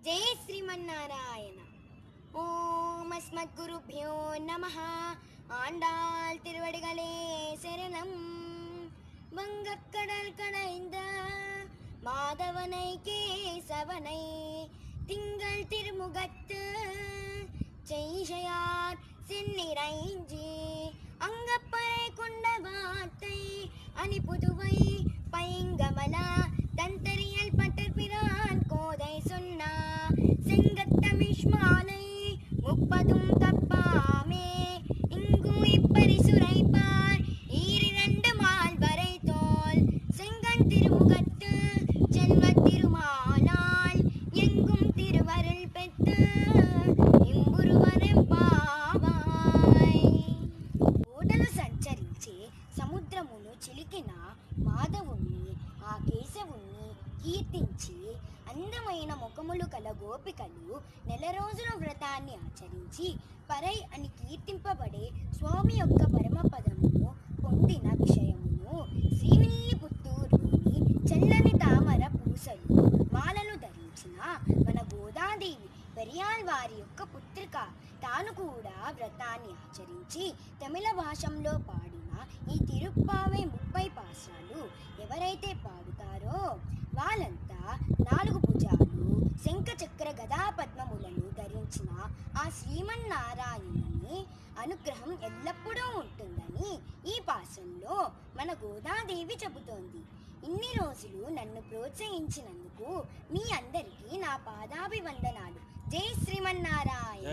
జై శ్రీమన్నారాయణ. ஓம் அஸ்மத்குருப்யோ நமः. ஆண்டாள் திருவடிகளே சரணம். வங்கக்கடல் கடைந்த மாதவனை கேசவனை திங்கள் திருமுகத்து செய்யார் சென்னிறைஞ்சி அங்கப்பறை கொண்ட வார்த்தை அணி புதுவை பைங்கமலா தந்தரியல் பட்டர்பிரான் கோதை சொன்னா செங்கத்தமிழ் மாலை முப்பதும் தப்பாமே இங்கும் இப்பரிசுரைப்பார் ஈரிரண்டு மால் வரை தோல் செங்கன் திருமுகத்து செல்வ திருமாலால் எங்கும் திருவருள் பெற்று ఇంగురువరం పావాయ్. ఓడలు సంచరించే సముద్రమును చిలికిన మాధవుణ్ణి ఆ కేశవుణ్ణి కీర్తించి అందమైన ముఖములు కల గోపికలు నెల రోజుల వ్రతాన్ని ఆచరించి పరై అని కీర్తింపబడే స్వామి యొక్క పరమపదమును పొందిన విషయమును శ్రీవిల్లిపుత్తూరులోని చల్లని తామర పూసలు మాలలు ధరించిన మన గోదాదేవి పెరియాల్ వారి యొక్క పుత్రిక. తాను కూడా వ్రతాన్ని ఆచరించి తమిళ భాషంలో పాడిన ఈ తిరుప్పావై 30 పాశాలు ఎవరైతే పాడుతారో వాళ్ళంతా 4 భుజాలు శంఖ చక్ర గదా పద్మములను ధరించిన ఆ శ్రీమన్నారాయణుని అనుగ్రహం ఎల్లప్పుడూ ఉంటుందని ఈ పాశంలో మన గోదాదేవి చెబుతోంది. ఇన్ని రోజులు నన్ను ప్రోత్సహించినందుకు మీ అందరికీ నా పాదాభివందనాలు. జై శ్రీమన్నారాయణ.